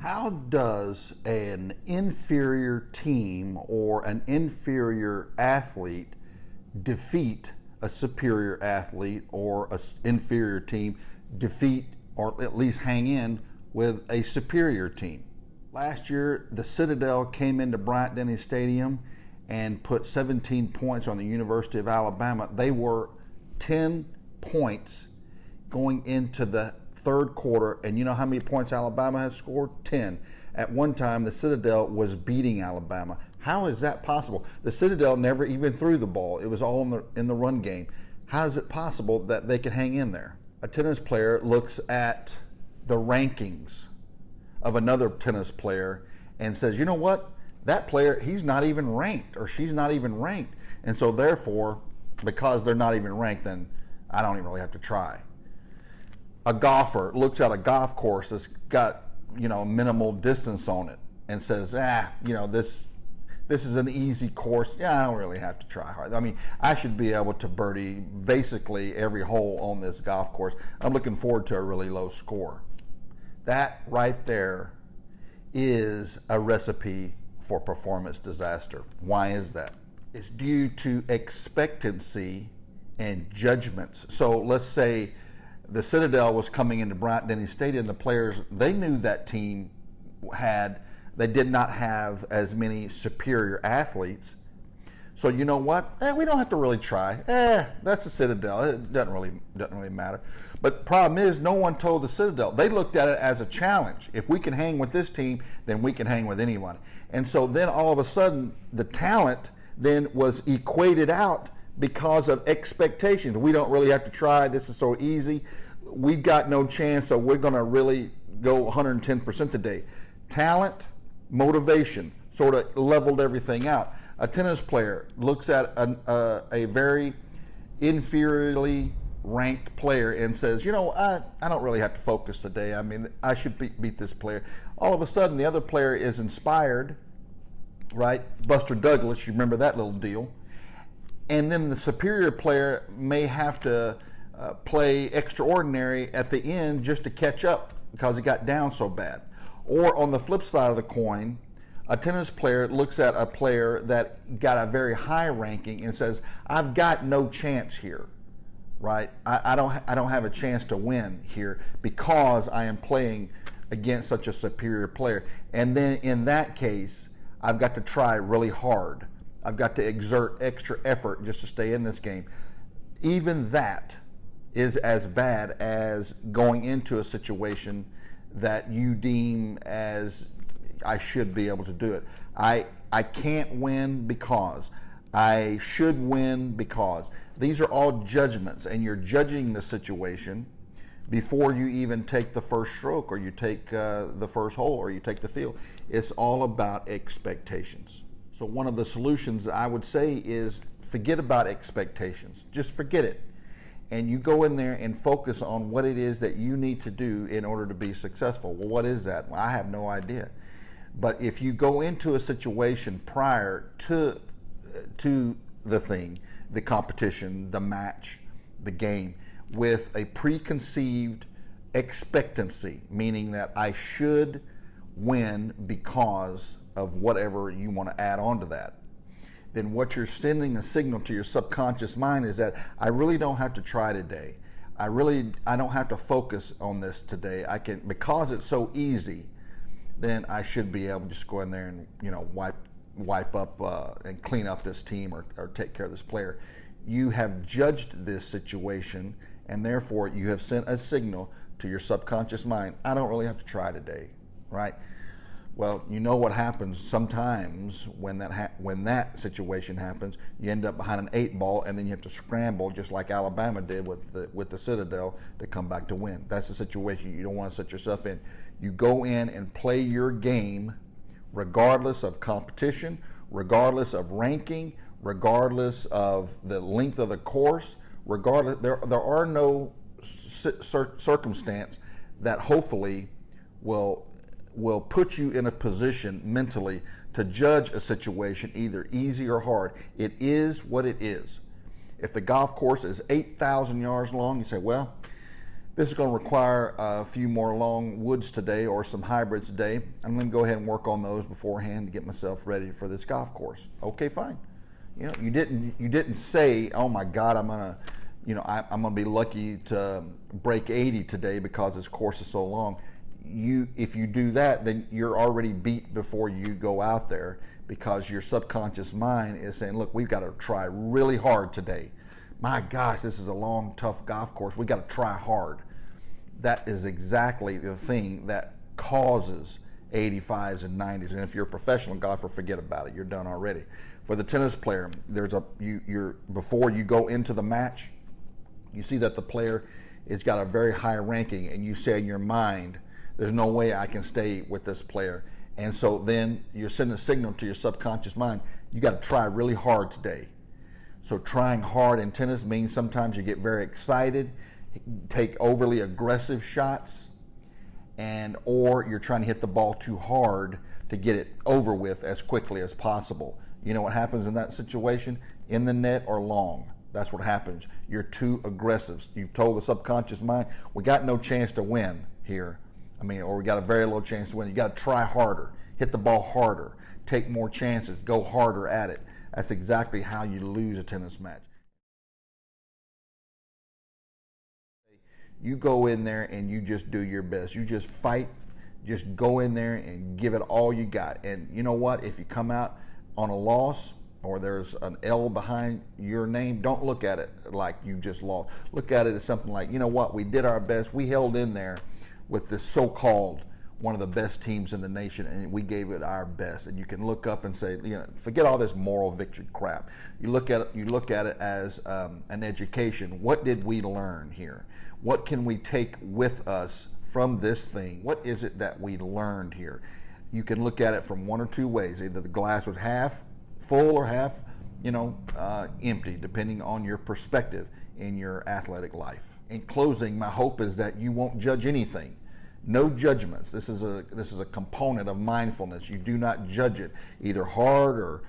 How does an inferior team or an inferior athlete defeat a superior athlete, or an inferior team defeat or at least hang in with a superior team? Last year, the Citadel came into Bryant-Denny Stadium and put 17 points on the University of Alabama. They were 10 points going into the third quarter, and you know how many points Alabama has scored? 10. At one time, the Citadel was beating Alabama. How is that possible? The Citadel never even threw the ball. It was all in the run game. How is it possible that they could hang in there? A tennis player looks at the rankings of another tennis player and says, you know what? That player, he's not even ranked, or she's not even ranked. And so therefore, because they're not even ranked, then I don't even really have to try. A golfer looks at a golf course that's got, minimal distance on it and says, this is an easy course. Yeah, I don't really have to try hard. I mean, I should be able to birdie basically every hole on this golf course. I'm looking forward to a really low score. That right there is a recipe for performance disaster. Why is that? It's due to expectancy and judgments. So let's say the Citadel was coming into Bryant-Denny Stadium. The players, they knew that team they did not have as many superior athletes. So you know what? We don't have to really try. That's the Citadel. It doesn't really matter. But the problem is, no one told the Citadel. They looked at it as a challenge. If we can hang with this team, then we can hang with anyone. And so then all of a sudden, the talent then was equated out because of expectations. We don't really have to try. This is so easy. We've got no chance, so we're going to really go 110% today. Talent, motivation sort of leveled everything out. A tennis player looks at a very inferiorly ranked player and says, I don't really have to focus today. I mean, I should beat this player. All of a sudden, the other player is inspired, right? Buster Douglas, you remember that little deal. And then the superior player may have to play extraordinary at the end just to catch up because he got down so bad. Or on the flip side of the coin, a tennis player looks at a player that got a very high ranking and says, I've got no chance here, right? I don't have a chance to win here because I am playing against such a superior player. And then in that case, I've got to try really hard. I've got to exert extra effort just to stay in this game. Even that is as bad as going into a situation that you deem as, I should be able to do it. I can't win because. I should win because. These are all judgments, and you're judging the situation before you even take the first stroke, or you take the first hole, or you take the field. It's all about expectations. So one of the solutions I would say is forget about expectations. Just forget it. And you go in there and focus on what it is that you need to do in order to be successful. Well, what is that? Well, I have no idea. But if you go into a situation prior to the thing, the competition, the match, the game, with a preconceived expectancy, meaning that I should win because of whatever you want to add on to that, then what you're sending a signal to your subconscious mind is that I really don't have to try today. I don't have to focus on this today. I can, because it's so easy, then I should be able to just go in there and wipe up and clean up this team or take care of this player. You have judged this situation, and therefore you have sent a signal to your subconscious mind. I don't really have to try today, right? Well, you know what happens sometimes when that situation happens. You end up behind an 8-ball, and then you have to scramble, just like Alabama did with the Citadel, to come back to win. That's the situation you don't want to set yourself in. You go in and play your game, regardless of competition, regardless of ranking, regardless of the length of the course. Regardless, there are no circumstance that hopefully will put you in a position mentally to judge a situation either easy or hard. It is what it is. If the golf course is 8,000 yards long, you say, well, This is going to require a few more long woods today or some hybrids today. I'm going to go ahead and work on those beforehand to get myself ready for this golf course. Okay, fine. You know, you didn't say, oh my God, I'm gonna be lucky to break 80 today because this course is so long. If you do that, then you're already beat before you go out there, because your subconscious mind is saying, look, we've got to try really hard today. My gosh, this is a long, tough golf course. We got to try hard. That is exactly the thing that causes 85s and 90s. And if you're a professional golfer, forget about it. You're done already. For the tennis player, before you go into the match, you see that the player has got a very high ranking, and you say in your mind, there's no way I can stay with this player. And so then you're sending a signal to your subconscious mind, you got to try really hard today. So trying hard in tennis means sometimes you get very excited, take overly aggressive shots, or you're trying to hit the ball too hard to get it over with as quickly as possible. You know what happens in that situation? In the net or long. That's what happens. You're too aggressive. You've told the subconscious mind, we got no chance to win here. Or we got a very low chance to win. You got to try harder, hit the ball harder, take more chances, go harder at it. That's exactly how you lose a tennis match. You go in there and you just do your best. You just fight, just go in there and give it all you got. And you know what? If you come out on a loss, or there's an L behind your name, don't look at it like you just lost. Look at it as something like, you know what? We did our best. We held in there with this so-called one of the best teams in the nation, and we gave it our best. And you can look up and say, forget all this moral victory crap. You look at it as an education. What did we learn here? What can we take with us from this thing? What is it that we learned here? You can look at it from one or two ways. Either the glass was half full or half, empty, depending on your perspective in your athletic life. In closing, my hope is that you won't judge anything. No judgments. This is a component of mindfulness. You do not judge it either hard or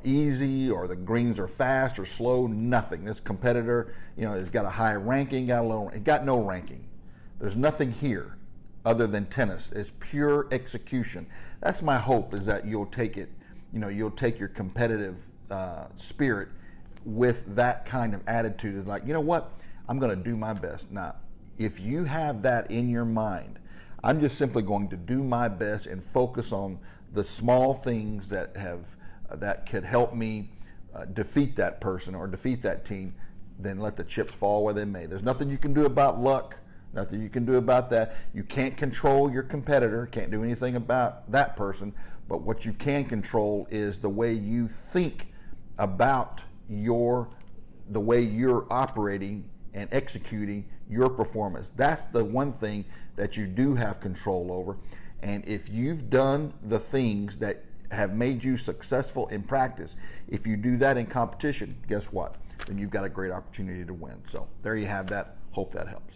easy, or the greens are fast or slow. Nothing. This competitor, has got a high ranking, got a low. It got no ranking. There's nothing here other than tennis. It's pure execution. That's my hope, is that you'll take it. You'll take your competitive spirit with that kind of attitude. Is like, you know what? I'm going to do my best. Now, if you have that in your mind, I'm just simply going to do my best and focus on the small things that could help me defeat that person or defeat that team. Then let the chips fall where they may. There's nothing you can do about luck. Nothing you can do about that. You can't control your competitor. Can't do anything about that person. But what you can control is the way you think about the way you're operating and executing your performance. That's the one thing that you do have control over. And if you've done the things that have made you successful in practice, if you do that in competition, guess what? Then you've got a great opportunity to win. So there you have that. Hope that helps.